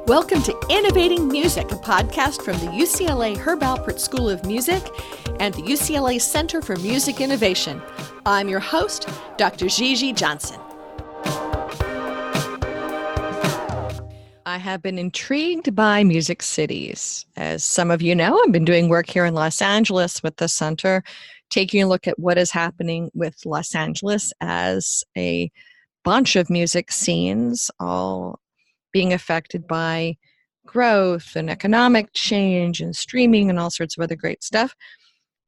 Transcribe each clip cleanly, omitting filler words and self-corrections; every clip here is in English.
Welcome to Innovating Music, a podcast from the UCLA Herb Alpert School of Music and the UCLA Center for Music Innovation. I'm your host, Dr. Gigi Johnson. I have been intrigued by music cities. As some of you know, I've been doing work here in Los Angeles with the center, taking a look at what is happening with Los Angeles as a bunch of music scenes, all being affected by growth and economic change and streaming and all sorts of other great stuff.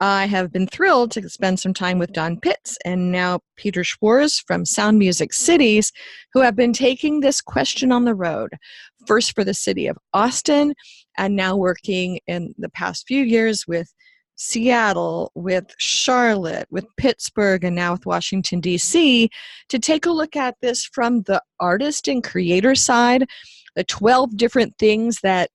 I have been thrilled to spend some time with Don Pitts and now Peter Schwarz from Sound Music Cities, who have been taking this question on the road, first for the city of Austin, and now working in the past few years with Seattle, with Charlotte, with Pittsburgh, and now with Washington, D.C., to take a look at this from the artist and creator side, the 12 different things that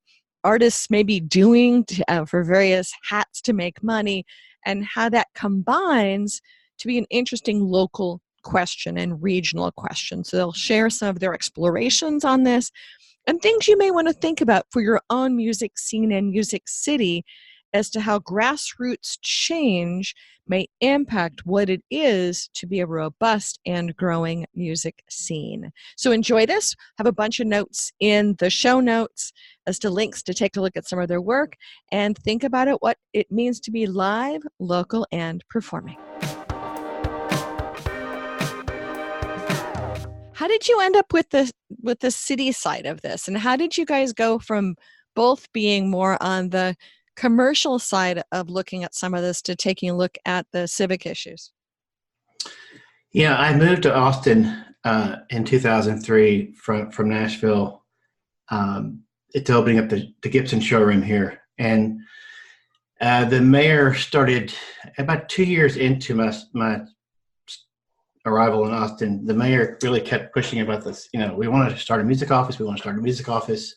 artists may be doing for various hats to make money, and how that combines to be an interesting local question and regional question. So they'll share some of their explorations on this and things you may want to think about for your own music scene and music city as to how grassroots change may impact what it is to be a robust and growing music scene. So enjoy this. Have a bunch of notes in the show notes as to links to take a look at some of their work and think about it, what it means to be live, local, and performing. How did you end up with the city side of this? And how did you guys go from both being more on the commercial side of looking at some of this to taking a look at the civic issues? Yeah, I moved to Austin in 2003 from Nashville. It's opening up the Gibson showroom here. And the mayor started about 2 years into my arrival in Austin. The mayor really kept pushing about this. We wanted to start a music office. We want to start a music office.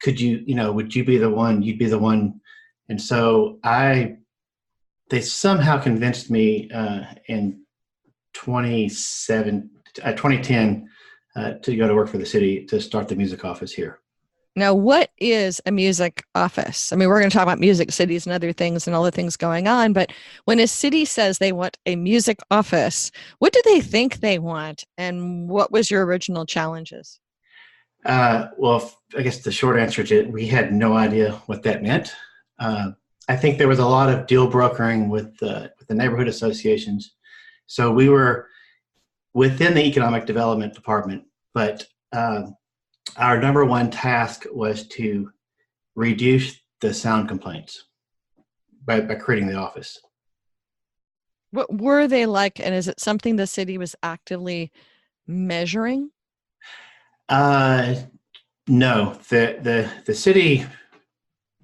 Could you, would you be the one? You'd be the one. And so they somehow convinced me in 2010 to go to work for the city to start the music office here. Now, what is a music office? I mean, we're going to talk about music cities and other things and all the things going on, but when a city says they want a music office, what do they think they want? And what was your original challenges? Well, I guess the short answer to it, we had no idea what that meant. I think there was a lot of deal brokering with the neighborhood associations. So we were within the economic development department, but our number one task was to reduce the sound complaints by creating the office. What were they like, and is it something the city was actively measuring? No, the city,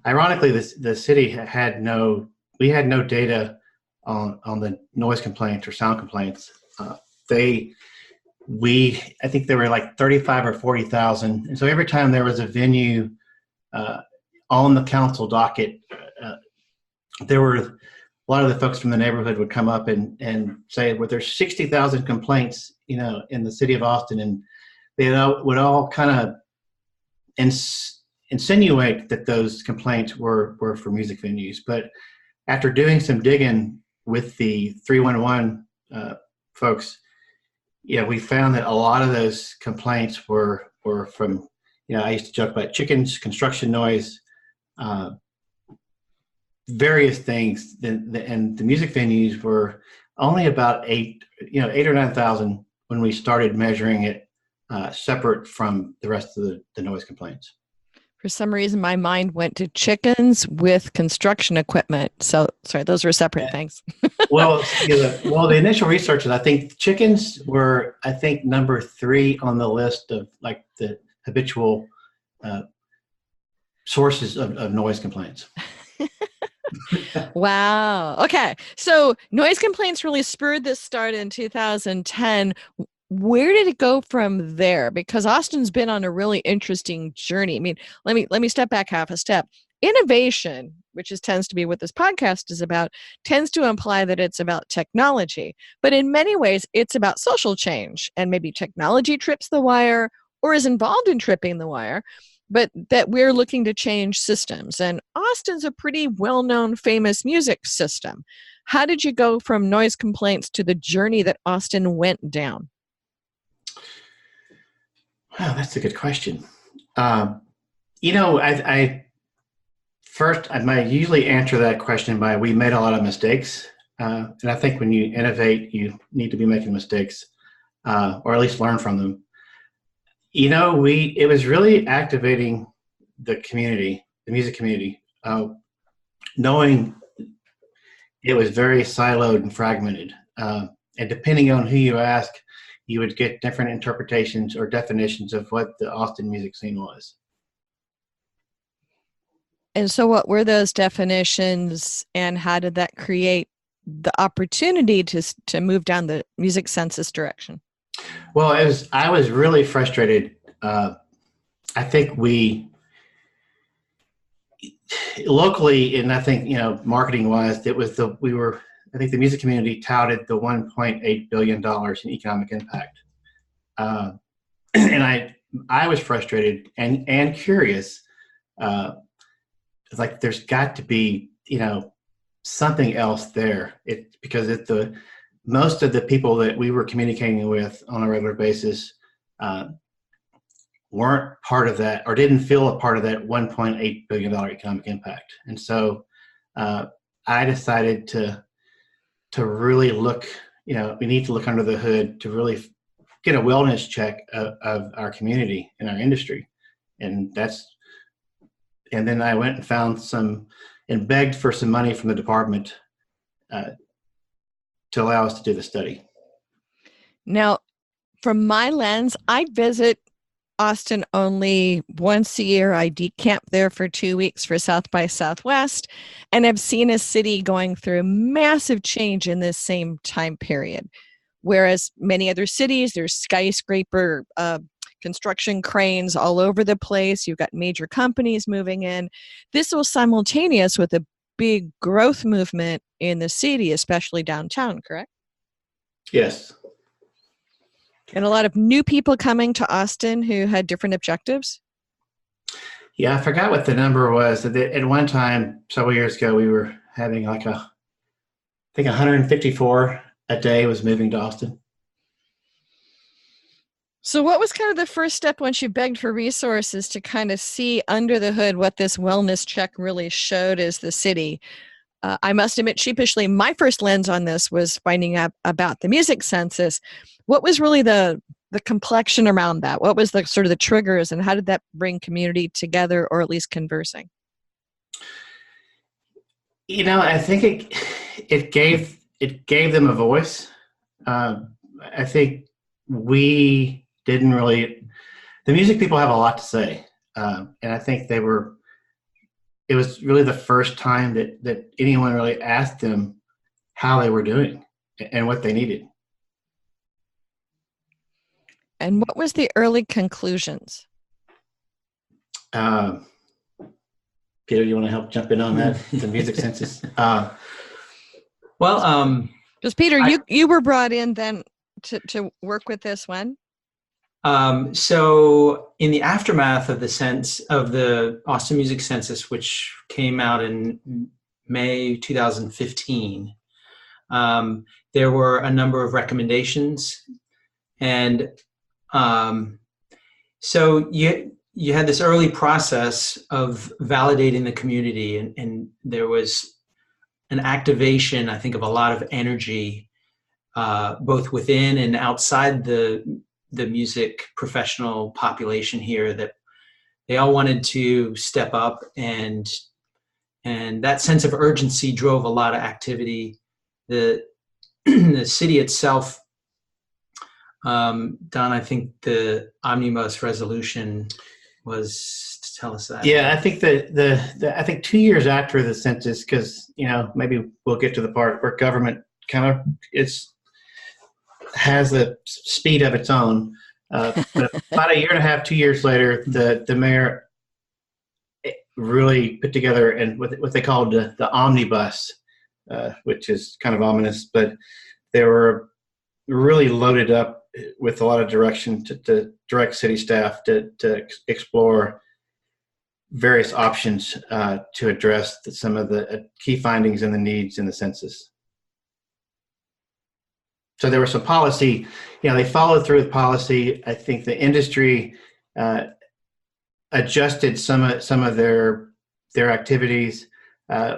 ironically, the city had no data on the noise complaints or sound complaints. I think there were like 35 or 40,000. And so every time there was a venue, on the council docket, there were a lot of the folks from the neighborhood would come up and say, well, there's 60,000 complaints, in the city of Austin. And they would all kind of insinuate that those complaints were for music venues. But after doing some digging with the 311 folks, we found that a lot of those complaints were from, I used to joke about chickens, construction noise, various things. And the music venues were only about 8 or 9,000 when we started measuring it. Separate from the rest of the noise complaints. For some reason, my mind went to chickens with construction equipment. So, sorry, those were separate things. Well, the initial research is, I think chickens were, number 3 on the list of like the habitual sources of noise complaints. Wow. Okay. So noise complaints really spurred this start in 2010. Where did it go from there? Because Austin's been on a really interesting journey. I mean, let me step back half a step. Innovation, which tends to be what this podcast is about, tends to imply that it's about technology. But in many ways, it's about social change. And maybe technology trips the wire, or is involved in tripping the wire, but that we're looking to change systems. And Austin's a pretty well-known, famous music system. How did you go from noise complaints to the journey that Austin went down? Wow, that's a good question. I first, I might usually answer that question by we made a lot of mistakes. And I think when you innovate, you need to be making mistakes, or at least learn from them. It was really activating the community, the music community, knowing it was very siloed and fragmented. And depending on who you ask, you would get different interpretations or definitions of what the Austin music scene was. And so what were those definitions, and how did that create the opportunity to move down the music census direction? Well, I was really frustrated. I think we locally, and I think, marketing wise, I think the music community touted the $1.8 billion in economic impact. And I was frustrated and curious. It's like, there's got to be, something else there. Because most of the people that we were communicating with on a regular basis weren't part of that, or didn't feel a part of that $1.8 billion economic impact. And so I decided to really look, we need to look under the hood to really get a wellness check of our community and our industry. And then I went and found and begged for some money from the department to allow us to do the study. Now, from my lens, I visit Austin only once a year. I decamp there for 2 weeks for South by Southwest, and I've seen a city going through massive change in this same time period. Whereas many other cities, there's skyscraper construction cranes all over the place. You've got major companies moving in. This was simultaneous with a big growth movement in the city, especially downtown, correct? Yes. And a lot of new people coming to Austin who had different objectives? Yeah, I forgot what the number was. At one time, several years ago, we were having I think 154 a day was moving to Austin. So what was kind of the first step once you begged for resources to kind of see under the hood what this wellness check really showed as the city? I must admit, sheepishly, my first lens on this was finding out about the music census. What was really the complexion around that? What was the sort of the triggers, and how did that bring community together, or at least conversing? I think it gave them a voice. I think we didn't really. The music people have a lot to say, and I think it was really the first time that anyone really asked them how they were doing and what they needed. And what was the early conclusions? Peter, do you want to help jump in on that? The music census. Because Peter, you were brought in then to work with this one. So in the aftermath of the Austin Music Census, which came out in May 2015, there were a number of recommendations, and so you had this early process of validating the community, and there was an activation, I think, of a lot of energy, both within and outside the music professional population here, that they all wanted to step up, and that sense of urgency drove a lot of activity. The city itself, Don, I think the omnibus resolution was to tell us that. Yeah, I think I think 2 years after the census, because maybe we'll get to the part where government kind of has a speed of its own. But about a year and a half, 2 years later, the mayor really put together and what they called the omnibus, which is kind of ominous, but they were really loaded up with a lot of direction to direct city staff to explore various options to address some of the key findings and the needs in the census. So there was some policy, they followed through with policy. I think the industry adjusted some of their activities.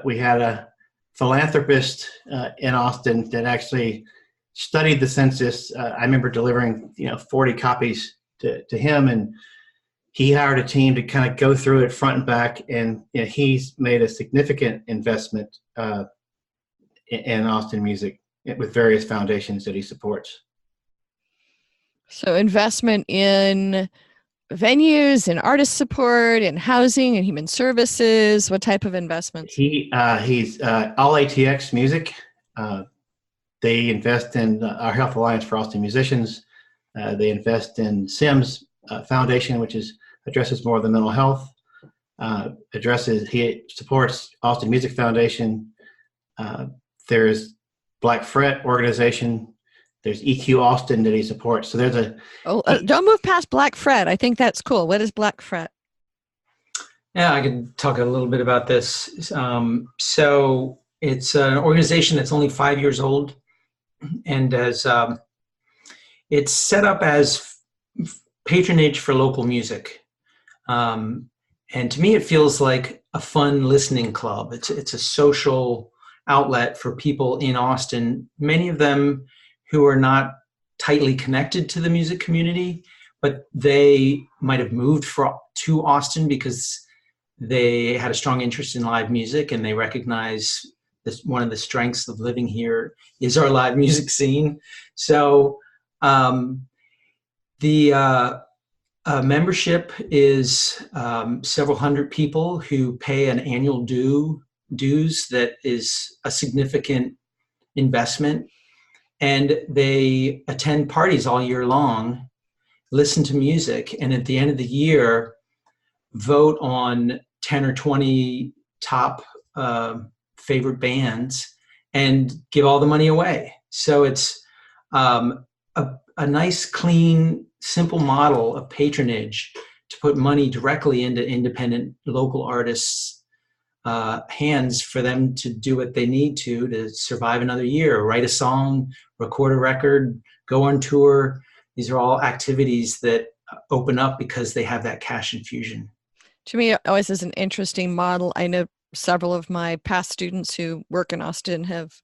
We had a philanthropist in Austin that actually studied the census. I remember delivering 40 copies to him, and he hired a team to kind of go through it front and back, and he's made a significant investment in Austin music with various foundations that he supports. So investment in venues, in artist support, in housing, and human services. What type of investments? He's all ATX Music. They invest in our Health Alliance for Austin Musicians. They invest in SIMS Foundation, which addresses more of the mental health. He supports Austin Music Foundation. There's Black Fret organization. There's EQ Austin that he supports. So there's don't move past Black Fret. I think that's cool. What is Black Fret? Yeah, I can talk a little bit about this. So it's an organization that's only 5 years old, and it's set up as patronage for local music. And to me, it feels like a fun listening club. It's a social outlet for people in Austin, many of them who are not tightly connected to the music community, but they might have moved to Austin because they had a strong interest in live music, and they recognize this, one of the strengths of living here is our live music scene. So the membership is several hundred people who pay an annual dues that is a significant investment, and they attend parties all year long, listen to music, and at the end of the year vote on 10 or 20 top favorite bands and give all the money away. So it's a nice, clean, simple model of patronage to put money directly into independent local artists' hands for them to do what they need to survive another year, write a song, record a record, go on tour. These are all activities that open up because they have that cash infusion. To me, it always is an interesting model. I know several of my past students who work in Austin have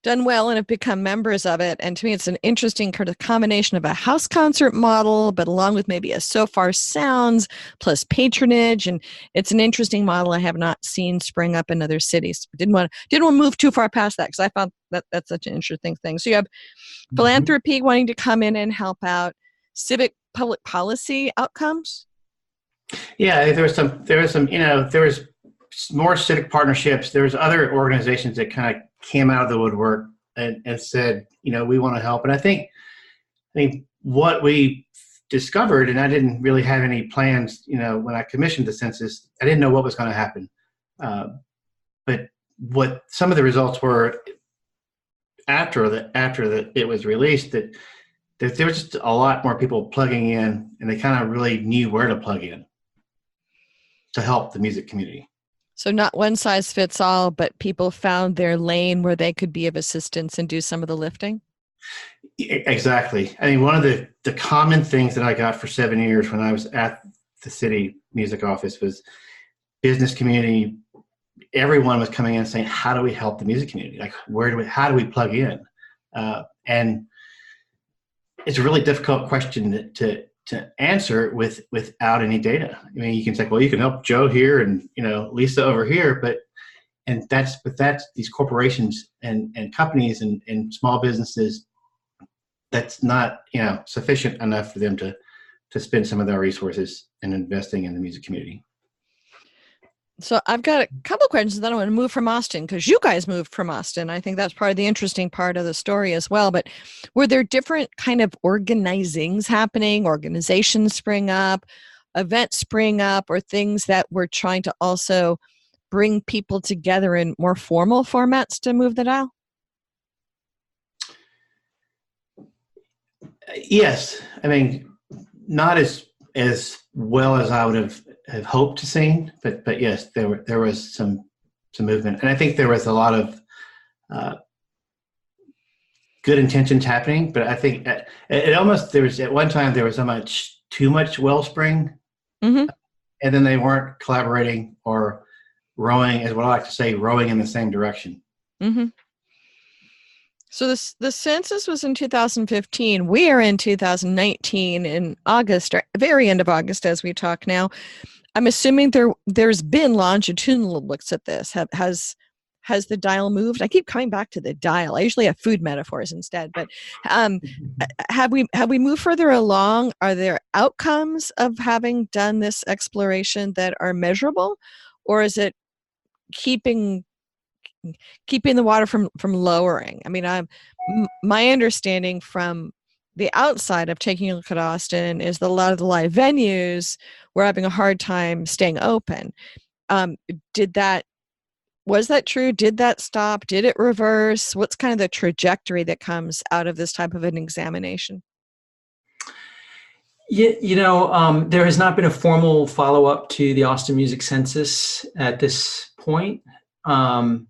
done well and have become members of it. And to me, it's an interesting kind of combination of a house concert model, but along with maybe a So Far Sounds plus patronage. And it's an interesting model I have not seen spring up in other cities. Didn't want to move too far past that because I found that that's such an interesting thing. So you have philanthropy wanting to come in and help out, civic public policy outcomes. Yeah, there was more civic partnerships. There was other organizations that kind of came out of the woodwork and said, we want to help. And I think what we discovered, and I didn't really have any plans, when I commissioned the census, I didn't know what was going to happen. But what some of the results were after it was released, that there was just a lot more people plugging in, and they kind of really knew where to plug in to help the music community. So not one size fits all, but people found their lane where they could be of assistance and do some of the lifting? Exactly. I mean, one of the common things that I got for 7 years when I was at the city music office was business community. Everyone was coming in saying, how do we help the music community? Like, how do we plug in? And it's a really difficult question to answer without any data. I mean, you can say, well, you can help Joe here and Lisa over here, but that's these corporations and companies and small businesses. That's not sufficient enough for them to spend some of their resources in investing in the music community. So I've got a couple of questions. Then I want to move from Austin because you guys moved from Austin. I think that's part of the interesting part of the story as well. But were there different kind of organizations spring up, events spring up, or things that were trying to also bring people together in more formal formats to move the dial? Yes, I mean, not as well as I would have hoped to see, but yes, there was some movement, and I think there was a lot of good intentions happening. But I think it almost there was at one time there was too much wellspring, Mm-hmm. and then they weren't collaborating or rowing, as what I like to say, rowing in the same direction. Mm-hmm. So the census was in 2015. We are in 2019 in August, or very end of August as we talk now. I'm assuming there's been longitudinal looks at this. Has the dial moved? I keep coming back to the dial. I usually have food metaphors instead, but have we moved further along? Are there outcomes of having done this exploration that are measurable, or is it keeping the water from lowering? I mean, my understanding from the outside of taking a look at Austin is that a lot of the live venues were having a hard time staying open. Was that true? Did that stop? Did it reverse? What's kind of the trajectory that comes out of this type of an examination? There has not been a formal follow-up to the Austin Music Census at this point. And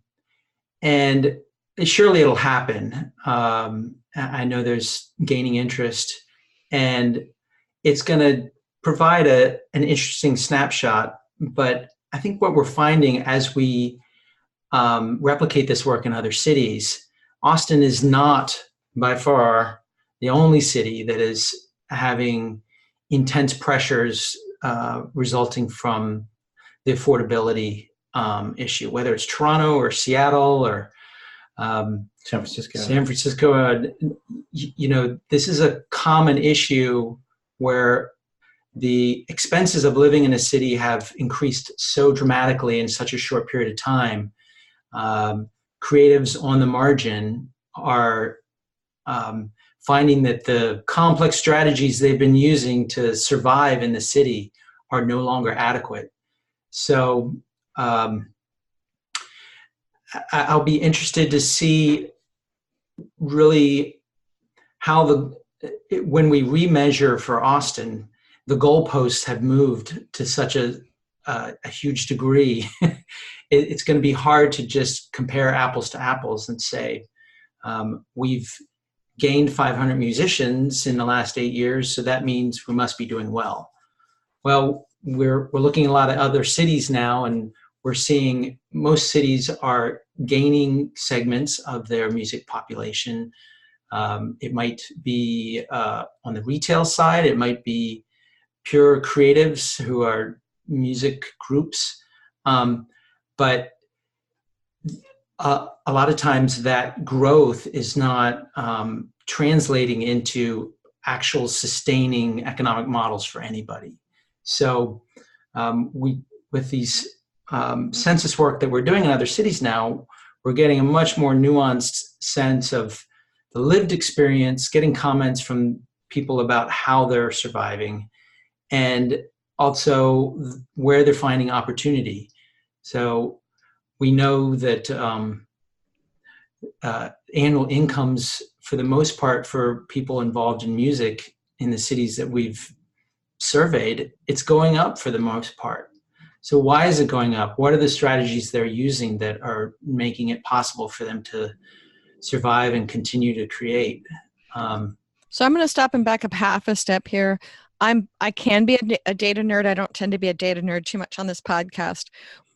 surely it'll happen. I know there's gaining interest, and it's going to provide an interesting snapshot. But I think what we're finding as we replicate this work in other cities, Austin is not by far the only city that is having intense pressures resulting from the affordability issue, whether it's Toronto or Seattle or San Francisco. This is a common issue where the expenses of living in a city have increased so dramatically in such a short period of time. Creatives on the margin are finding that the complex strategies they've been using to survive in the city are no longer adequate. So I'll be interested to see really how when we remeasure for Austin, the goalposts have moved to such a huge degree. It's going to be hard to just compare apples to apples and say, we've gained 500 musicians in the last 8 years, so that means we must be doing well. Well, we're looking at a lot of other cities now, and we're seeing most cities are gaining segments of their music population. It might be on the retail side. It might be pure creatives who are music groups. But a lot of times that growth is not translating into actual sustaining economic models for anybody. So with these census work that we're doing in other cities now, we're getting a much more nuanced sense of the lived experience, getting comments from people about how they're surviving, and also where they're finding opportunity. So we know that annual incomes, for the most part, for people involved in music in the cities that we've surveyed, it's going up for the most part. So why is it going up? What are the strategies they're using that are making it possible for them to survive and continue to create? So I'm going to stop and back up half a step here. I can be a data nerd. I don't tend to be a data nerd too much on this podcast.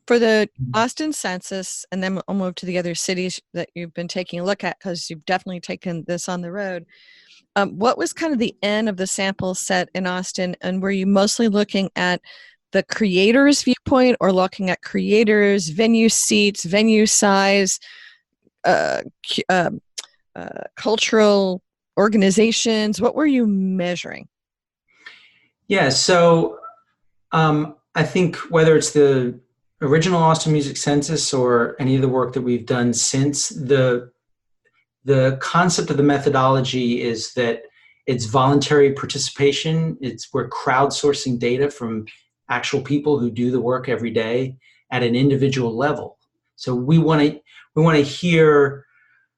For the Austin Census, and then I'll move to the other cities that you've been taking a look at, because you've definitely taken this on the road. What was kind of the end of the sample set in Austin, and were you mostly looking at the creator's viewpoint, or looking at creators, venue seats, venue size, cultural organizations? What were you measuring? Yeah, so I think whether it's the original Austin Music Census or any of the work that we've done since, the concept of the methodology is that it's voluntary participation. We're crowdsourcing data from actual people who do the work every day at an individual level. So we want to hear.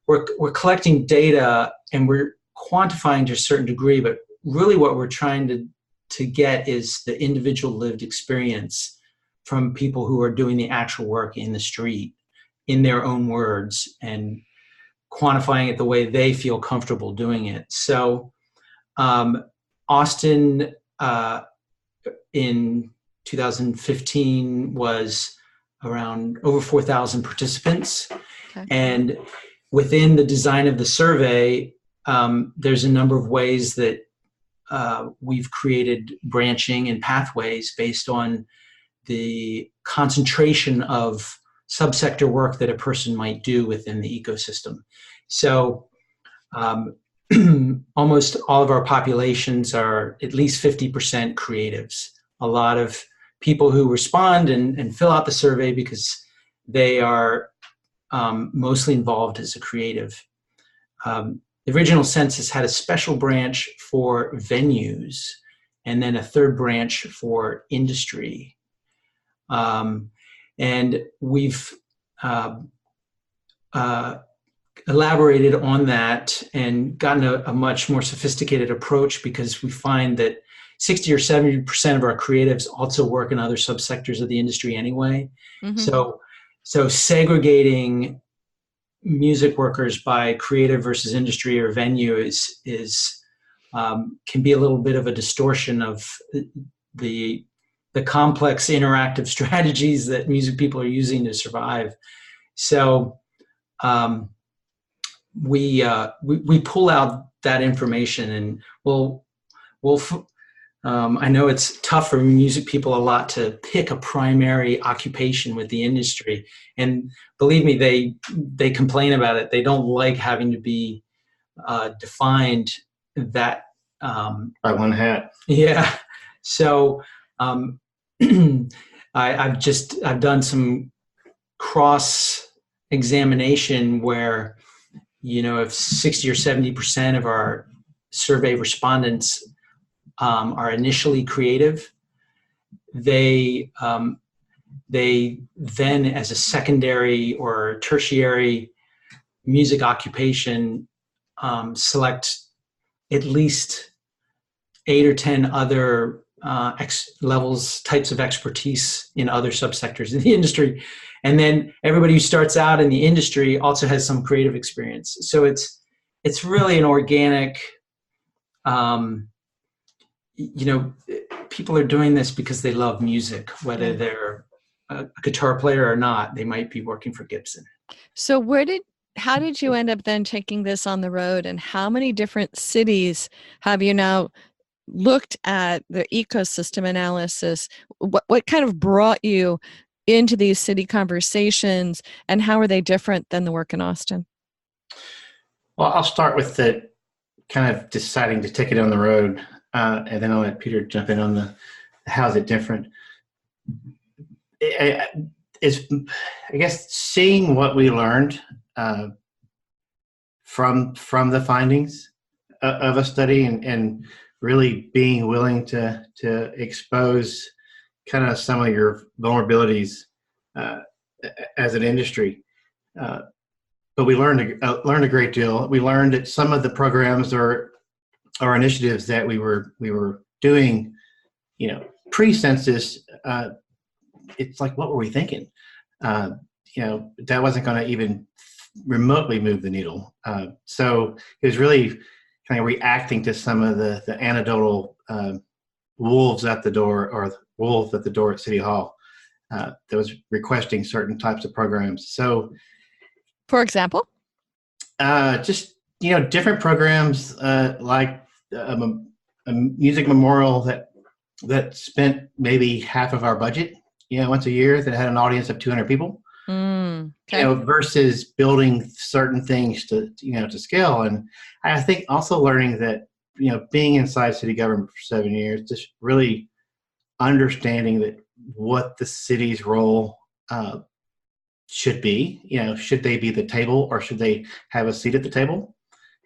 We're collecting data, and we're quantifying to a certain degree, but really what we're trying to get is the individual lived experience from people who are doing the actual work in the street in their own words and quantifying it the way they feel comfortable doing it. So Austin in 2015 was around over 4,000 participants. Okay. And within the design of the survey, there's a number of ways that we've created branching and pathways based on the concentration of subsector work that a person might do within the ecosystem. So almost all of our populations are at least 50% creatives. A lot of people who respond and fill out the survey because they are mostly involved as a creative. The original census had a special branch for venues and then a third branch for industry. And we've elaborated on that and gotten a much more sophisticated approach because we find that 60 or 70% of our creatives also work in other subsectors of the industry anyway. Mm-hmm. So segregating music workers by creative versus industry or venue is can be a little bit of a distortion of the complex interactive strategies that music people are using to survive. So we pull out that information and we'll I know it's tough for music people a lot to pick a primary occupation with the industry, and believe me, they complain about it. They don't like having to be defined that by one hat. Yeah. So I've done some cross examination where, if 60 or 70% of our survey respondents are initially creative, they then, as a secondary or tertiary music occupation, select at least 8 or 10 other types of expertise in other subsectors in the industry. And then everybody who starts out in the industry also has some creative experience. So it's really an organic, people are doing this because they love music, whether they're a guitar player or not. They might be working for Gibson. So how did you end up then taking this on the road, and how many different cities have you now looked at the ecosystem analysis? What kind of brought you into these city conversations, and how are they different than the work in Austin? Well, I'll start with the kind of deciding to take it on the road, and then I'll let Peter jump in on the how's it different. It's, I guess, seeing what we learned from the findings of a study, and really being willing to expose kind of some of your vulnerabilities as an industry. But we learned a great deal. We learned that some of the programs or initiatives that we were doing, pre-census, it's like, what were we thinking? That wasn't going to even remotely move the needle. So it was really kind of reacting to some of the anecdotal wolves at the door, or wolves at the door at City Hall that was requesting certain types of programs. So, for example, just different programs like a music memorial that spent maybe half of our budget, once a year, that had an audience of 200 people. Okay. Versus building certain things to scale. And I think also learning that, being inside city government for 7 years, just really understanding that what the city's role should be. Should they be the table, or should they have a seat at the table?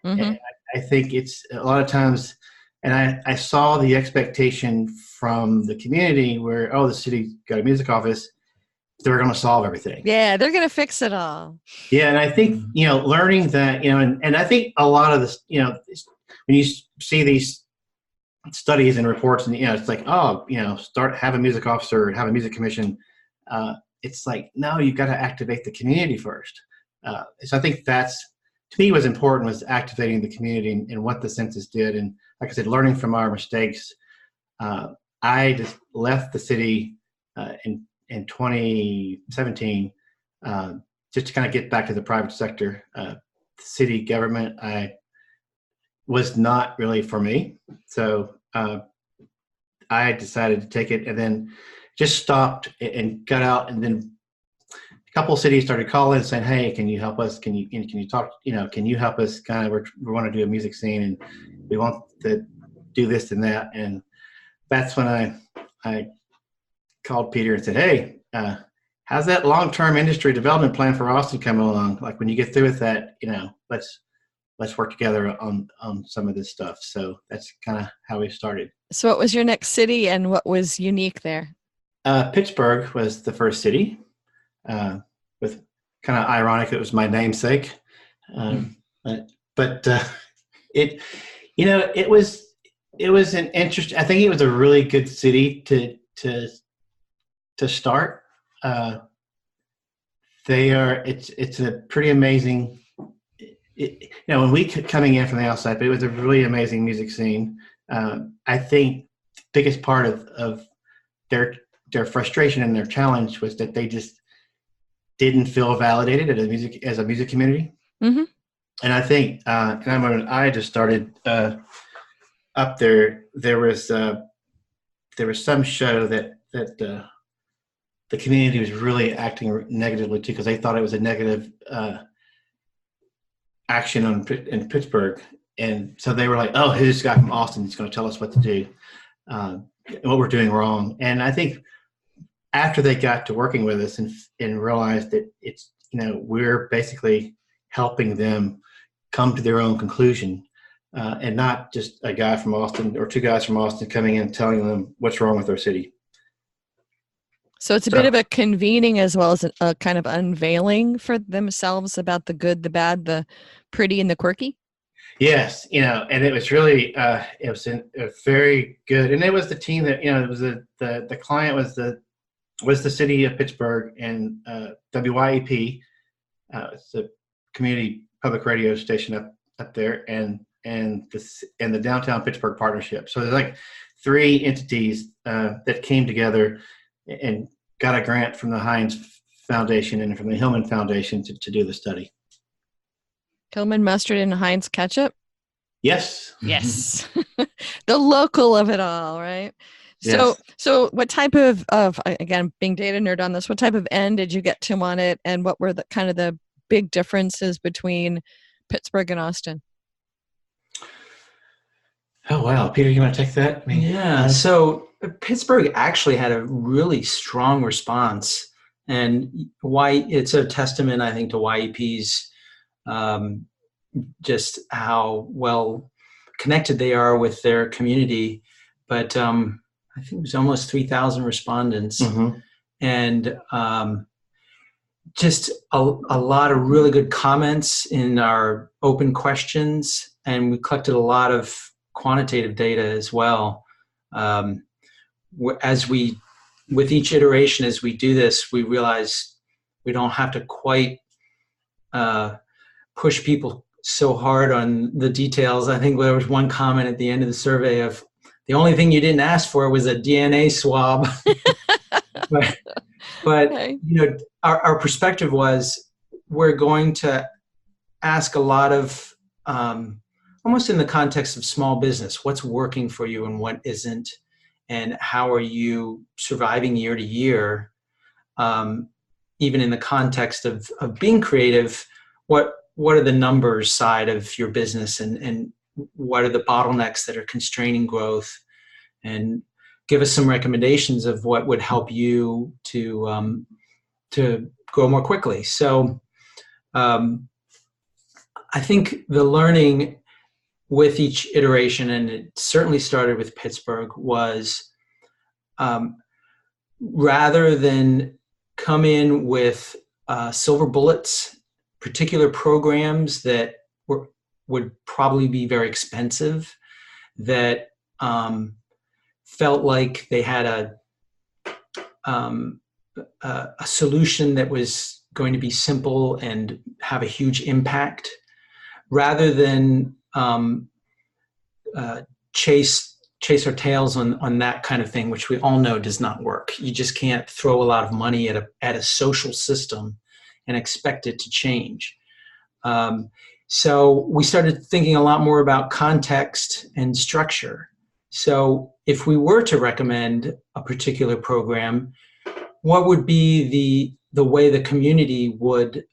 Mm-hmm. And I think it's a lot of times, and I saw the expectation from the community where, the city got a music office, they're going to solve everything. Yeah, they're going to fix it all. Yeah, and I think learning that, and I think a lot of this, when you see these studies and reports, and it's like, oh, have a music officer and have a music commission. It's like, no, you've got to activate the community first. So I think that's, to me, was important, was activating the community and what the census did. And like I said, learning from our mistakes. I just left the city in 2017 just to kind of get back to the private sector. City government was not really for me. So I decided to take it, and then just stopped and got out. And then a couple of cities started calling and saying, "Hey, can you help us? Can you talk? Can you help us? Kind of, we want to do a music scene, and we want to do this and that." And that's when I called Peter and said, "Hey, how's that long-term industry development plan for Austin coming along? Like, when you get through with that, let's work together on some of this stuff." So that's kind of how we started. So what was your next city, and what was unique there? Pittsburgh was the first city. With kind of ironic, it was my namesake. But it was an interesting. I think it was a really good city to start. It's a pretty amazing. When we coming in from the outside, but it was a really amazing music scene. I think the biggest part of their frustration and their challenge was that they just didn't feel validated as a music community. Mm-hmm. And I think, and I remember when I just started up there, there was some show that the community was really acting negatively too, because they thought it was a negative action in Pittsburgh. And so they were like, "Oh, here's this guy from Austin. He's going to tell us what to do, what we're doing wrong." And I think after they got to working with us and realized that it's, we're basically helping them come to their own conclusion, and not just a guy from Austin or two guys from Austin coming in and telling them what's wrong with their city. So it's a bit of a convening as well as a kind of unveiling for themselves about the good, the bad, the pretty, and the quirky. Yes, and it was really it was a very good, and it was the team that it was the client was the city of Pittsburgh, and WYEP, it's a community public radio station up there, and the Downtown Pittsburgh Partnership. So there's like three entities that came together and got a grant from the Heinz Foundation and from the Hillman Foundation to do the study. Hillman mustard and Heinz ketchup? Yes. Yes. The local of it all, right? Yes. So what type of again, being data nerd on this, what type of end did you get to on it, and what were the kind of the big differences between Pittsburgh and Austin? Oh, wow. Peter, you want to take that? Yeah. So Pittsburgh actually had a really strong response, and why it's a testament, I think, to YEP's just how well connected they are with their community. But I think it was almost 3,000 respondents, mm-hmm. and just a lot of really good comments in our open questions, and we collected a lot of quantitative data as well. With each iteration, as we do this, we realize we don't have to quite push people so hard on the details. I think there was one comment at the end of the survey of, the only thing you didn't ask for was a DNA swab. but okay. Our perspective was, we're going to ask a lot of, almost in the context of small business, what's working for you and what isn't, and how are you surviving year to year, even in the context of being creative. What are the numbers side of your business, and what are the bottlenecks that are constraining growth, and give us some recommendations of what would help you to grow more quickly. So I think the learning with each iteration, and it certainly started with Pittsburgh, was rather than come in with silver bullets, particular programs that would probably be very expensive, that felt like they had a solution that was going to be simple and have a huge impact, rather than chase our tails on that kind of thing, which we all know does not work. You just can't throw a lot of money at a social system and expect it to change. So we started thinking a lot more about context and structure. So if we were to recommend a particular program, what would be the way the community would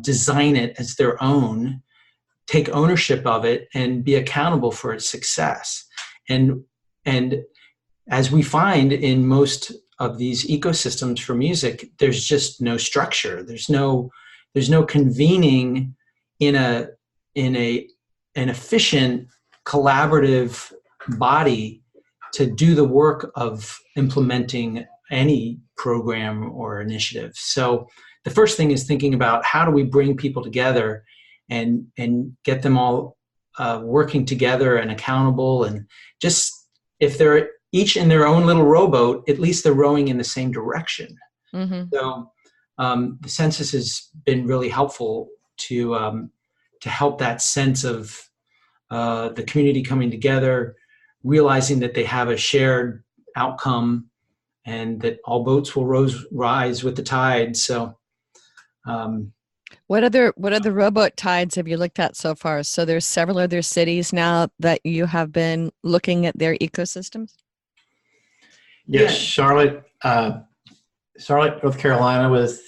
design it as their own, take ownership of it, and be accountable for its success? And as we find in most of these ecosystems for music, there's just no structure. There's no convening in an efficient, collaborative body to do the work of implementing any program or initiative. So the first thing is thinking about, how do we bring people together and get them all working together and accountable, and just, if they're each in their own little rowboat, at least they're rowing in the same direction. Mm-hmm. So the census has been really helpful to help that sense of the community coming together, realizing that they have a shared outcome, and that all boats will rise with the tide. So, what other rowboat tides have you looked at so far? So there's several other cities now that you have been looking at their ecosystems. Yes, Charlotte, North Carolina was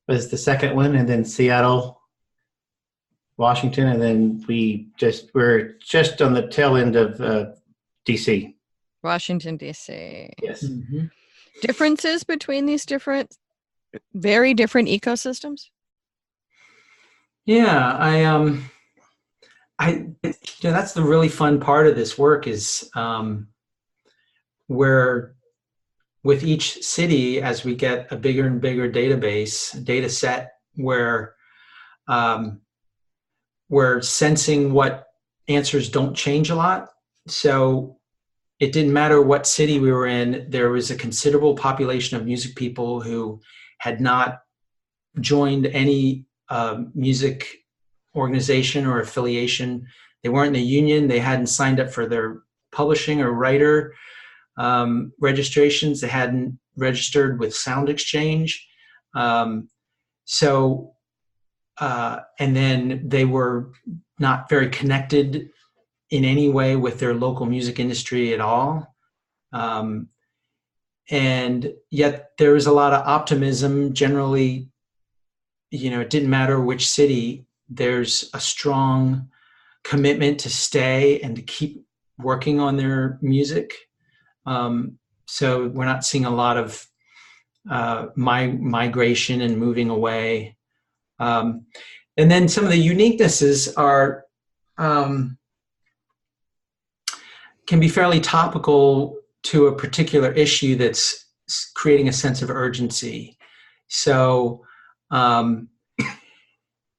the second one, and then Seattle, Washington, and then we're just on the tail end of DC. Washington, D.C. Yes. Mm-hmm. Differences between these very different ecosystems? Yeah, that's the really fun part of this work, is where with each city, as we get a bigger and bigger data set, where we're sensing what answers don't change a lot. So it didn't matter what city we were in, there was a considerable population of music people who had not joined any music organization or affiliation. They weren't in the union. They hadn't signed up for their publishing or writer registrations. They hadn't registered with Sound Exchange. And then they were not very connected in any way with their local music industry at all. And yet there was a lot of optimism. Generally, it didn't matter which city, there's a strong commitment to stay and to keep working on their music. So we're not seeing a lot of migration and moving away. And then some of the uniquenesses are can be fairly topical to a particular issue that's creating a sense of urgency. So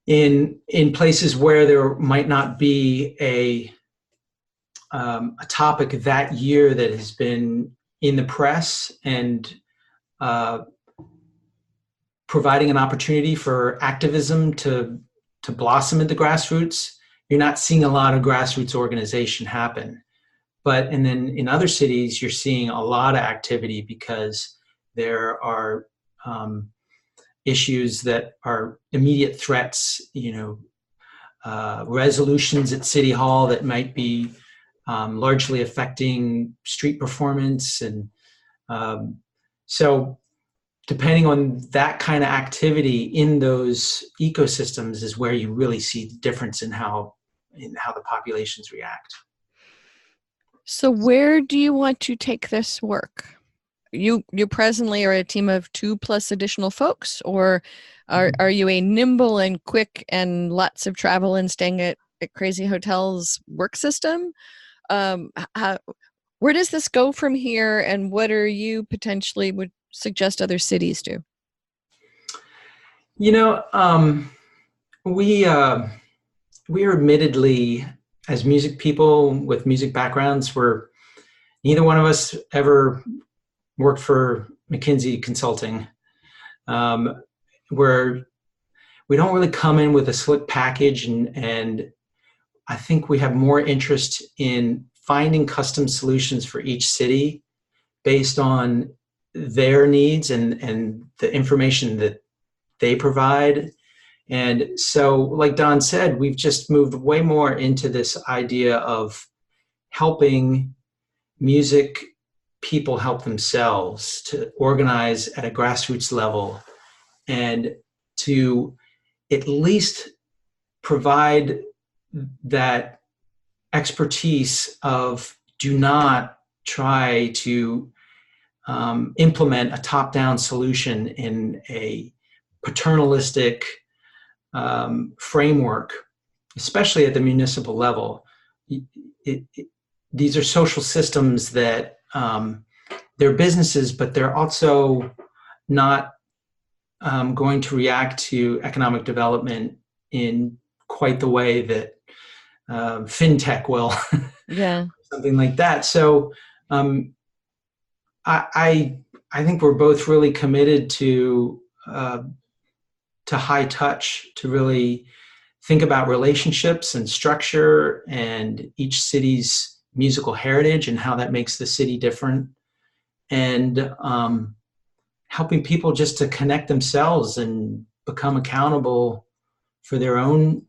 in places where there might not be a topic that year that has been in the press and providing an opportunity for activism to blossom at the grassroots, you're not seeing a lot of grassroots organization happen. And then in other cities, you're seeing a lot of activity because there are issues that are immediate threats, resolutions at City Hall that might be largely affecting street performance. And so depending on that kind of activity in those ecosystems is where you really see the difference in how the populations react. So where do you want to take this work? You presently are a team of 2+ additional folks, or are you a nimble and quick and lots of travel and staying at crazy hotels work system? Where does this go from here, and what are you potentially would suggest other cities do? we are admittedly, as music people with music backgrounds, neither one of us ever worked for McKinsey Consulting, where we don't really come in with a slick package, and I think we have more interest in finding custom solutions for each city based on their needs and the information that they provide. And so, like Don said, we've just moved way more into this idea of helping music people help themselves, to organize at a grassroots level and to at least provide that expertise of, do not try to implement a top-down solution in a paternalistic framework, especially at the municipal level. These are social systems that they're businesses, but they're also not going to react to economic development in quite the way that fintech will. Yeah. Something like that. So I think we're both really committed to high touch, to really think about relationships and structure and each city's musical heritage and how that makes the city different, and helping people just to connect themselves and become accountable for their own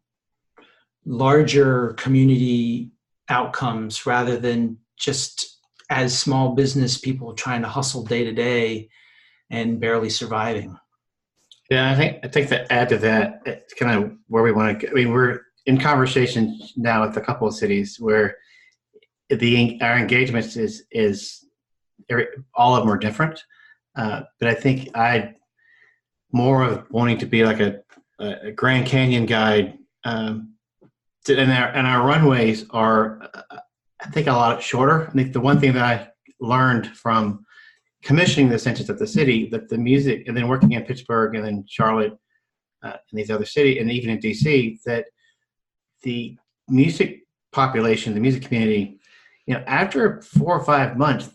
larger community outcomes, rather than just as small business people trying to hustle day to day and barely surviving. Yeah, I think to add to that, it's kind of where we want to. I mean, we're in conversation now with a couple of cities where our engagements is all of them are different, but I think more of wanting to be like a Grand Canyon guide, and our runways are, I think, a lot shorter. I think the one thing that I learned from commissioning the census at the city, that the music, and then working in Pittsburgh and then Charlotte and these other cities, and even in DC, that the music population, the music community, after 4 or 5 months,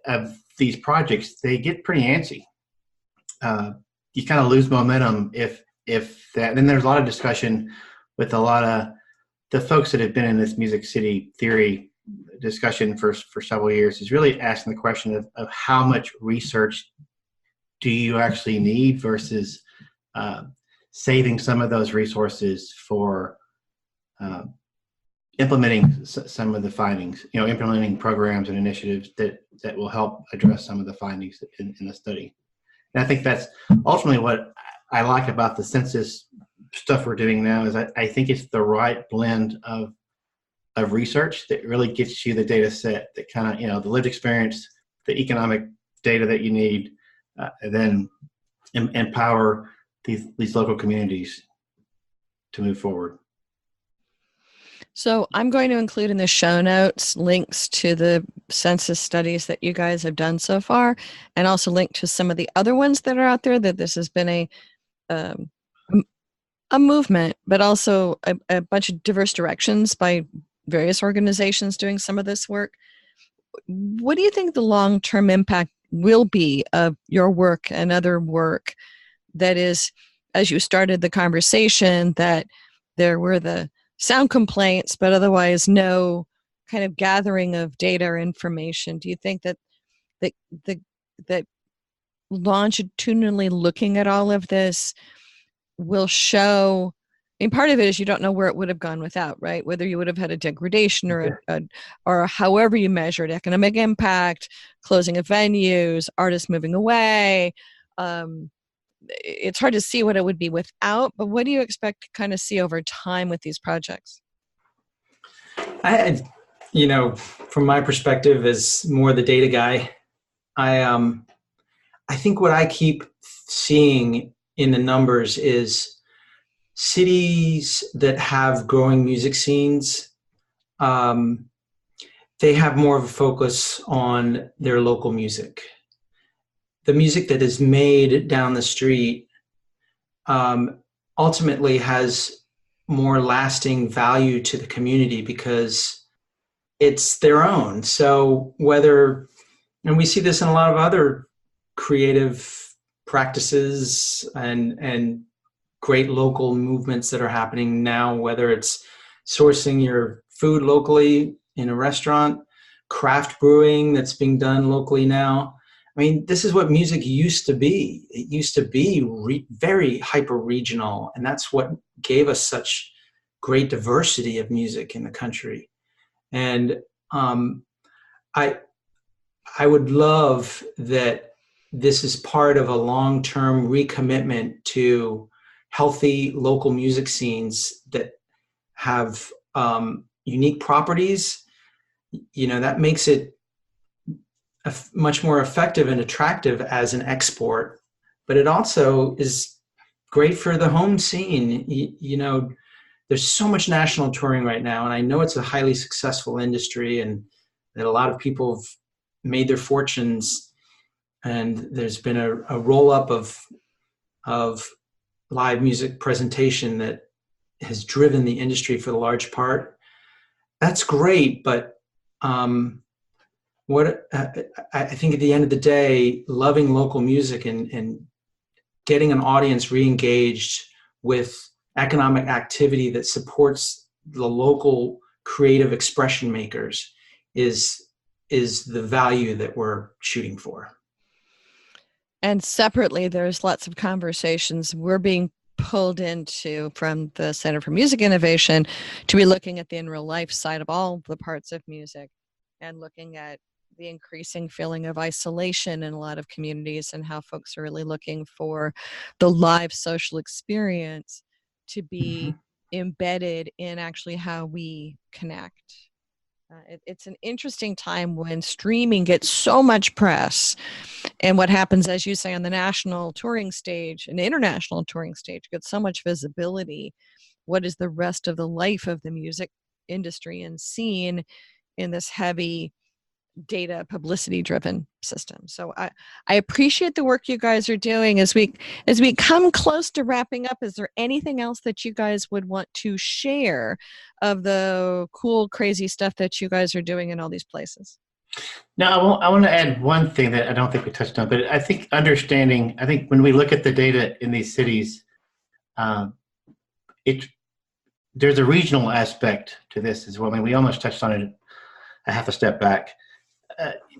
of these projects, they get pretty antsy. You kind of lose momentum if that. Then there's a lot of discussion with a lot of the folks that have been in this music city theory discussion for several years, is really asking the question of how much research do you actually need versus saving some of those resources for implementing some of the findings, implementing programs and initiatives that will help address some of the findings in the study. And I think that's ultimately what I like about the census stuff we're doing now, is I think it's the right blend of research that really gets you the data set that kind of, the lived experience, the economic data that you need, and then empower these local communities to move forward. So I'm going to include in the show notes links to the census studies that you guys have done so far, and also link to some of the other ones that are out there, that this has been a movement, but also a bunch of diverse directions by various organizations doing some of this work. What do you think the long-term impact will be of your work and other work that is, as you started the conversation, that there were the sound complaints, but otherwise no kind of gathering of data or information? Do you think that longitudinally looking at all of this will show? I mean, part of it is you don't know where it would have gone without, right? Whether you would have had a degradation or however you measured economic impact, closing of venues, artists moving away. It's hard to see what it would be without, but what do you expect to kind of see over time with these projects? From my perspective as more the data guy, I think what I keep seeing in the numbers is cities that have growing music scenes, they have more of a focus on their local music. The music that is made down the street ultimately has more lasting value to the community because it's their own. So and we see this in a lot of other creative practices and great local movements that are happening now, whether it's sourcing your food locally in a restaurant, craft brewing that's being done locally now. I mean, this is what music used to be. It used to be very hyper-regional, and that's what gave us such great diversity of music in the country. And I would love that this is part of a long-term recommitment to healthy local music scenes that have unique properties. That makes it much more effective and attractive as an export, but it also is great for the home scene. There's so much national touring right now, and I know it's a highly successful industry and that a lot of people have made their fortunes, and there's been a roll-up of live music presentation that has driven the industry for the large part. That's great, but what I think at the end of the day, loving local music and getting an audience re-engaged with economic activity that supports the local creative expression makers is the value that we're shooting for. And separately, there's lots of conversations we're being pulled into from the Center for Music Innovation to be looking at the in real life side of all the parts of music and looking at the increasing feeling of isolation in a lot of communities and how folks are really looking for the live social experience to be embedded in actually how we connect. It's an interesting time when streaming gets so much press, and what happens, as you say, on the national touring stage and international touring stage gets so much visibility. What is the rest of the life of the music industry and scene in this heavy data publicity driven system? So I appreciate the work you guys are doing. As we come close to wrapping up, is there anything else that you guys would want to share of the cool, crazy stuff that you guys are doing in all these places? No, I want to add one thing that I don't think we touched on, but I think when we look at the data in these cities, there's a regional aspect to this as well. I mean, we almost touched on it a half a step back.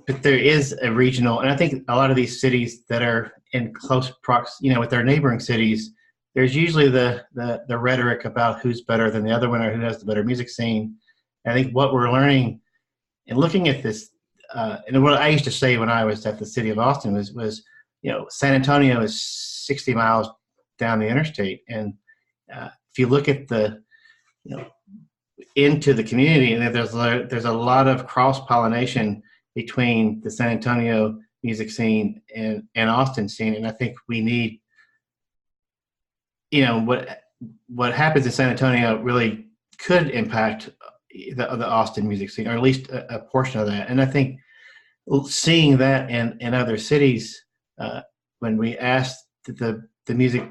But there is a regional, and I think a lot of these cities that are in close with their neighboring cities, there's usually the rhetoric about who's better than the other one or who has the better music scene. And I think what we're learning and looking at this, and what I used to say when I was at the city of Austin was San Antonio is 60 miles down the interstate, and if you look at into the community, and there's a lot of cross pollination between the San Antonio music scene and Austin scene. And I think we need, what happens in San Antonio really could impact the Austin music scene, or at least a portion of that. And I think seeing that in other cities, when we asked the music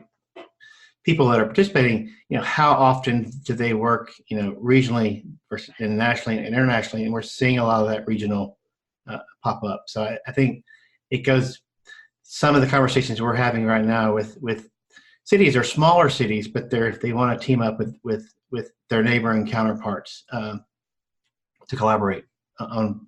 people that are participating, how often do they work, regionally versus nationally and internationally, and we're seeing a lot of that regional pop up. So I think it goes, some of the conversations we're having right now with cities are smaller cities, but they want to team up with their neighboring counterparts to collaborate on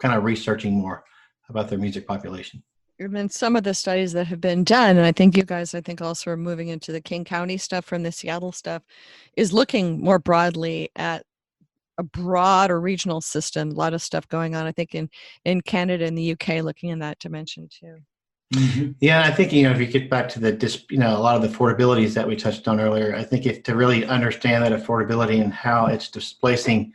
kind of researching more about their music population. And some of the studies that have been done, and I think you guys, also are moving into the King County stuff from the Seattle stuff, is looking more broadly at a broader regional system. A lot of stuff going on, I think, in Canada and the UK, looking in that dimension too. Mm-hmm. Yeah, I think, if you get back to a lot of the affordabilities that we touched on earlier, I think to really understand that affordability and how it's displacing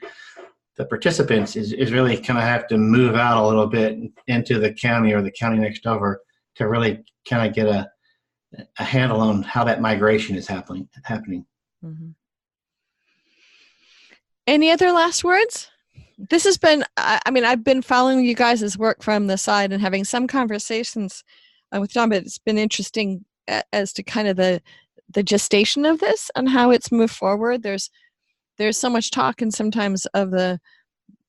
the participants is really kind of have to move out a little bit into the county or the county next over to really kind of get a handle on how that migration is happening. Mm-hmm. Any other last words? This has been, I've been following you guys' work from the side and having some conversations with John, but it's been interesting as to kind of the gestation of this and how it's moved forward. There's so much talk and sometimes of the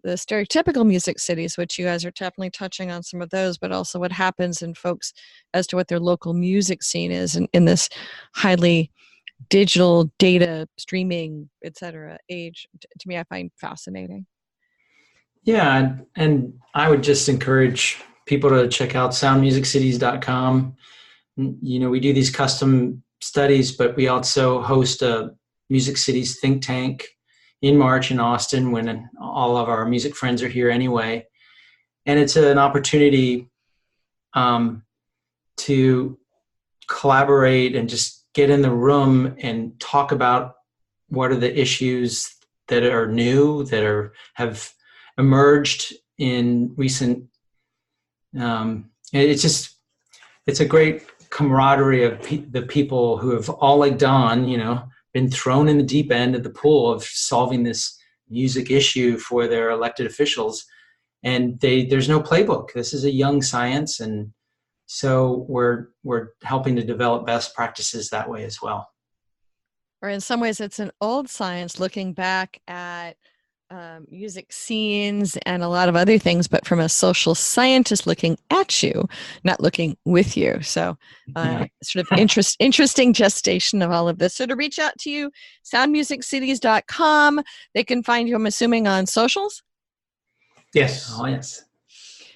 stereotypical music cities, which you guys are definitely touching on some of those, but also what happens in folks as to what their local music scene is in this highly digital data streaming, et cetera, age. To me, I find fascinating. Yeah, and I would just encourage people to check out soundmusiccities.com. We do these custom studies, but we also host a Music Cities think tank in March in Austin when all of our music friends are here anyway. And it's an opportunity to collaborate and just get in the room and talk about what are the issues that are new, that have emerged in recent. It's a great camaraderie of the people who have all, like Don, been thrown in the deep end of the pool of solving this music issue for their elected officials. And there's no playbook. This is a young science. And so we're helping to develop best practices that way as well. Or in some ways, it's an old science looking back at music scenes and a lot of other things, but from a social scientist looking at you, not looking with you. So sort of interesting gestation of all of this. So to reach out to you, soundmusiccities.com. They can find you, I'm assuming, on socials? Yes. Oh, yes.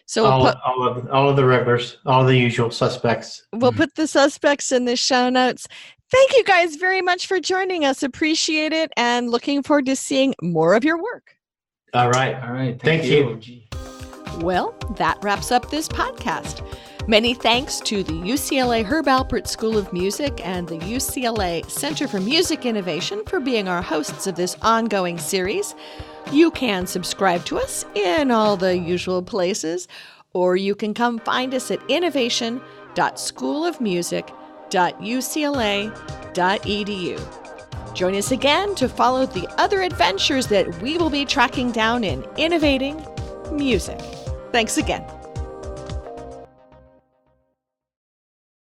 So all of the regulars, all the usual suspects. We'll put the suspects in the show notes. Thank you guys very much for joining us. Appreciate it, and looking forward to seeing more of your work. All right. Thank you. Well, that wraps up this podcast. Many thanks to the UCLA Herb Alpert School of Music and the UCLA Center for Music Innovation for being our hosts of this ongoing series. You can subscribe to us in all the usual places, or you can come find us at innovation.schoolofmusic.ucla.edu. Join us again to follow the other adventures that we will be tracking down in innovating music. Thanks again.